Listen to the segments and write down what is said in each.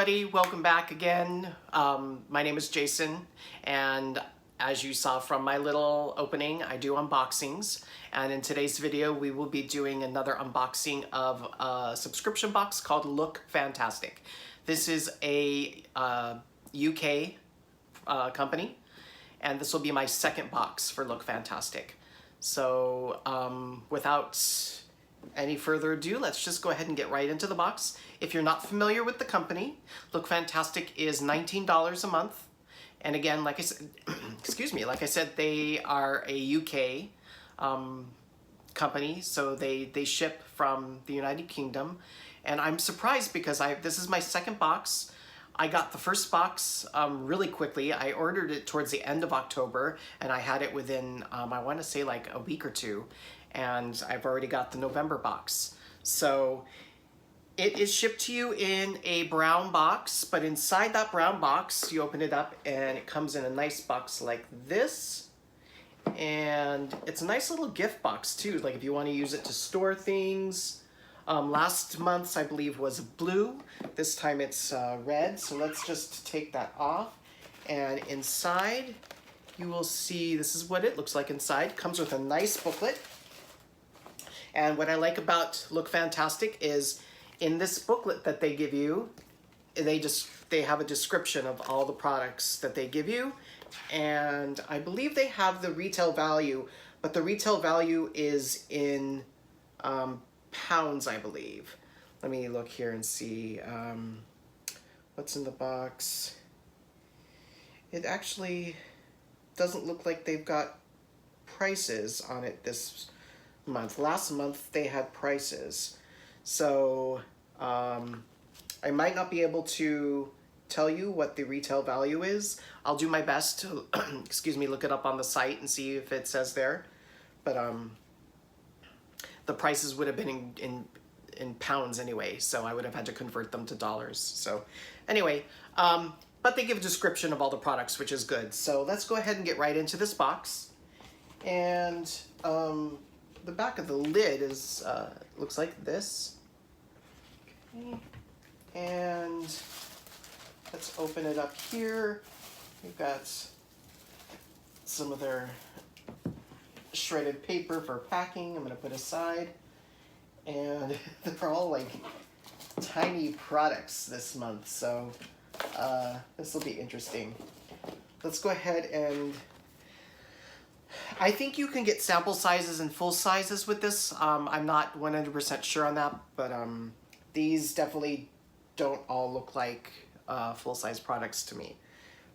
everybody, welcome back again. My name is Jason, and as you saw from my little opening, I do unboxings. And in today's video, we will be doing another unboxing of a subscription box called LookFantastic. This is a UK company, and this will be my second box for LookFantastic. So without any further ado, let's just go ahead and get right into the box. If you're not familiar with the company, LookFantastic is $19 a month. And again, like I said, excuse me, like I said, they are a UK company, so they ship from the United Kingdom. And I'm surprised because this is my second box. I got the first box really quickly. I ordered it towards the end of October, and I had it within, I want to say like a week or two. And I've already got the November box. So it is shipped to you in a brown box, but inside that brown box, you open it up and it comes in a nice box like this. And it's a nice little gift box too, like if you want to use it to store things. Last month's, I believe, was blue. This time it's red. So let's just take that off. And inside, you will see, this is what it looks like inside. Comes with a nice booklet. And what I like about LookFantastic is in this booklet that they give you, they have a description of all the products that they give you. And I believe they have the retail value, but the retail value is in pounds, I believe. Let me look here and see what's in the box. It actually doesn't look like they've got prices on it this month. Last month they had prices, so I might not be able to tell you what the retail value is. I'll do my best to excuse me, look it up on the site and see if it says there, but the prices would have been in pounds anyway, so I would have had to convert them to dollars. So anyway, but they give a description of all the products, which is good. So let's go ahead and get right into this box. And the back of the lid is looks like this. Okay. And let's open it up here. We've got some of their shredded paper for packing. I'm going to put aside. And they're all like tiny products this month, so this will be interesting. Let's go ahead and I think you can get sample sizes and full sizes with this. I'm not 100% sure on that, but these definitely don't all look like full-size products to me.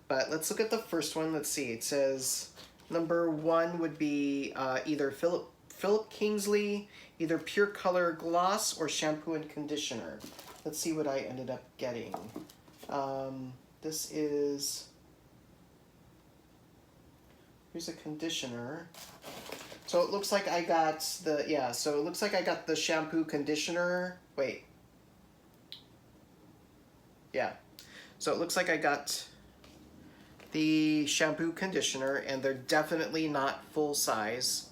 But let's look at the first one. Let's see. It says number 1 would be either Philip Kingsley, either Pure Color Gloss or Shampoo and Conditioner. Let's see what I ended up getting. This is... Here's a conditioner. So it looks like I got the, yeah, so it looks like I got the shampoo conditioner. Wait. Yeah. So it looks like I got the shampoo conditioner, and they're definitely not full size.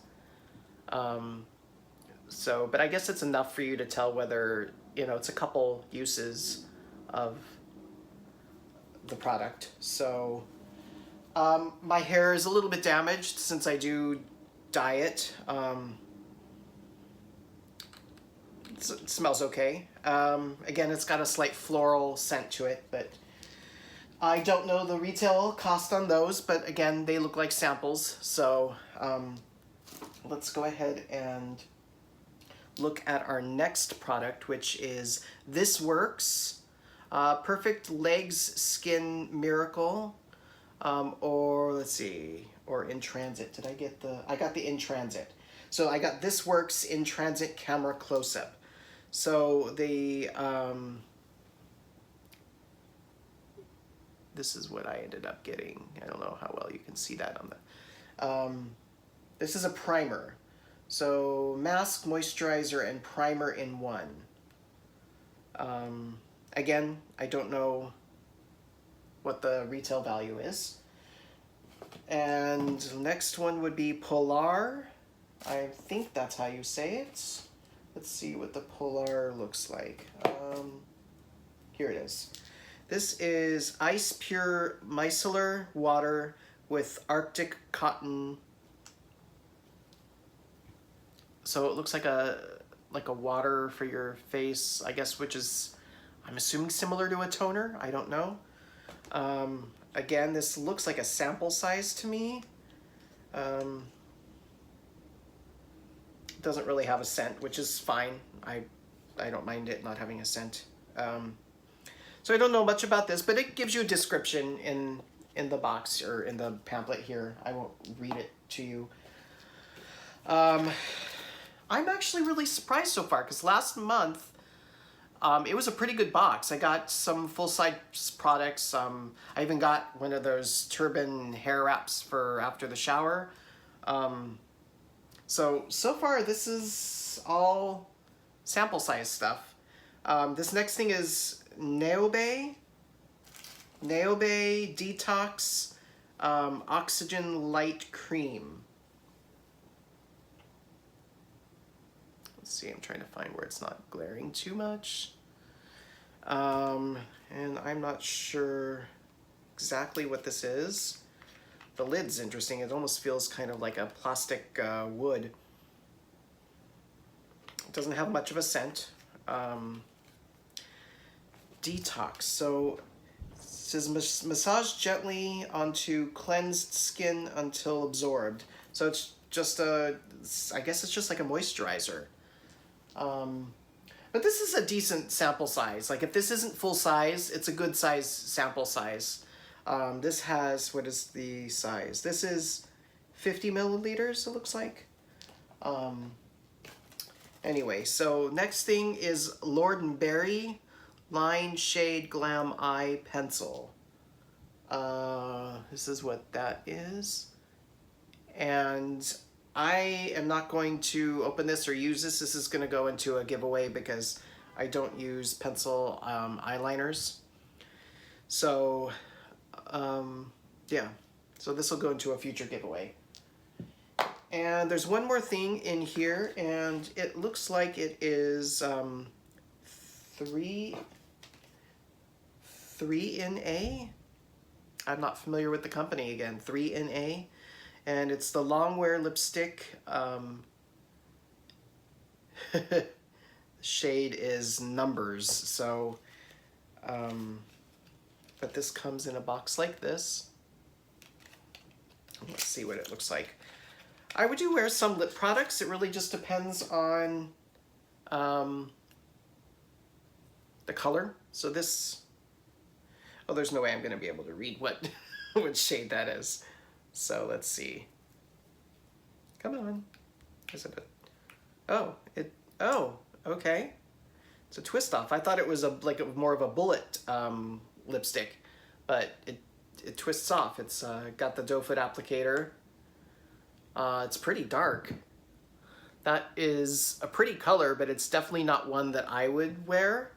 But I guess it's enough for you to tell whether, you know, it's a couple uses of the product. So my hair is a little bit damaged since I do dye it. It smells okay. Again, it's got a slight floral scent to it, but I don't know the retail cost on those, but again, they look like samples. So let's go ahead and look at our next product, which is This Works Perfect Legs Skin Miracle. Or let's see, or In Transit. Did I get I got the In Transit. So I got This Works In Transit Camera Close-Up. So the, this is what I ended up getting. I don't know how well you can see that on the, this is a primer. So mask, moisturizer, and primer in one. Again, I don't know what the retail value is. And the next one would be Polar. I think that's how you say it. Let's see what the Polar looks like. Here it is. This is ice pure micellar water with Arctic cotton. So it looks like a water for your face, I guess, which is, I'm assuming, similar to a toner. I don't know. Again, this looks like a sample size to me. Doesn't really have a scent, which is fine. I don't mind it not having a scent. So I don't know much about this, but it gives you a description in the box or in the pamphlet here. I won't read it to you. I'm actually really surprised so far because last month it was a pretty good box. I got some full-size products. I even got one of those turban hair wraps for after the shower. So far this is all sample size stuff. This next thing is Neobe Detox Oxygen Light Cream. Let's see, I'm trying to find where it's not glaring too much. And I'm not sure exactly what this is. The lid's interesting. It almost feels kind of like a plastic wood. It doesn't have much of a scent. Detox. So it says massage gently onto cleansed skin until absorbed. So it's just I guess it's just like a moisturizer. But this is a decent sample size. Like if this isn't full size, it's a good size sample size. This has, what is the size? This is 50 milliliters, it looks like. Anyway, so next thing is Lord & Berry Line Shade Glam Eye Pencil. This is what that is. And I am not going to open this or use this. This is going to go into a giveaway because I don't use pencil eyeliners. So, yeah. So this will go into a future giveaway. And there's one more thing in here, and it looks like it is 3NA. I'm not familiar with the company again. 3NA. And it's the Longwear lipstick. Shade is Numbers. So, but this comes in a box like this. Let's see what it looks like. I would do wear some lip products. It really just depends on the color. So this, oh, there's no way I'm going to be able to read what what shade that is. So let's see. Come on. Is it oh, okay. It's a twist off. I thought it was more of a bullet lipstick, but it twists off. It's got the doe foot applicator. It's pretty dark. That is a pretty color, but it's definitely not one that I would wear.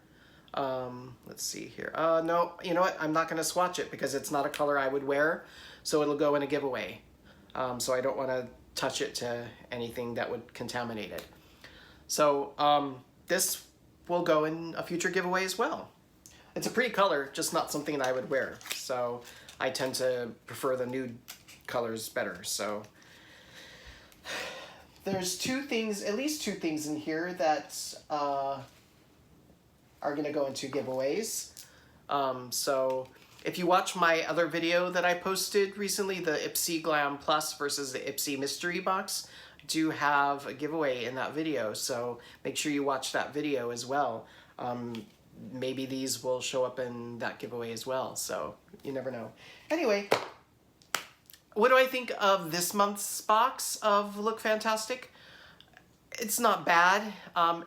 Let's see here. No, you know what? I'm not going to swatch it because it's not a color I would wear, so it'll go in a giveaway. So I don't want to touch it to anything that would contaminate it. So this will go in a future giveaway as well. It's a pretty color, just not something that I would wear. So I tend to prefer the nude colors better. So there's at least two things in here that are going to go into giveaways. So if you watch my other video that I posted recently, the Ipsy Glam Plus versus the Ipsy Mystery Box, I do have a giveaway in that video. So make sure you watch that video as well. Maybe these will show up in that giveaway as well. So you never know. Anyway, what do I think of this month's box of LookFantastic? It's not bad.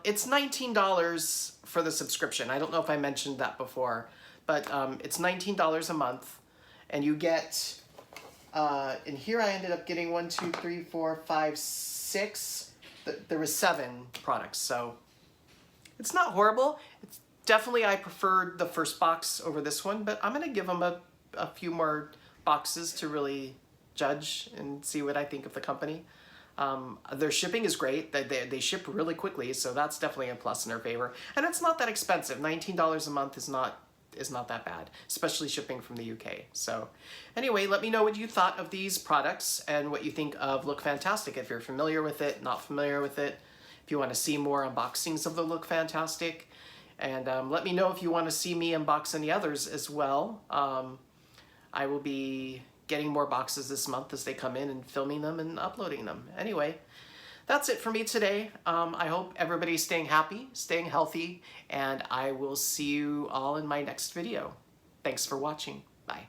It's $19 for the subscription. I don't know if I mentioned that before, but it's $19 a month, and you get, in here I ended up getting 1, 2, 3, 4, 5, 6. There was 7 products, so it's not horrible. It's definitely, I preferred the first box over this one, but I'm gonna give them a few more boxes to really judge and see what I think of the company. Their shipping is great. They ship really quickly, so that's definitely a plus in their favor. And it's not that expensive. $19 a month is not is not that bad, especially shipping from the UK. So anyway, let me know what you thought of these products and what you think of LookFantastic. If you're familiar with it, not familiar with it, if you want to see more unboxings of the LookFantastic, and let me know if you want to see me unbox any others as well. I will be getting more boxes this month as they come in and filming them and uploading them. Anyway, that's it for me today. I hope everybody's staying happy, staying healthy, and I will see you all in my next video. Thanks for watching. Bye.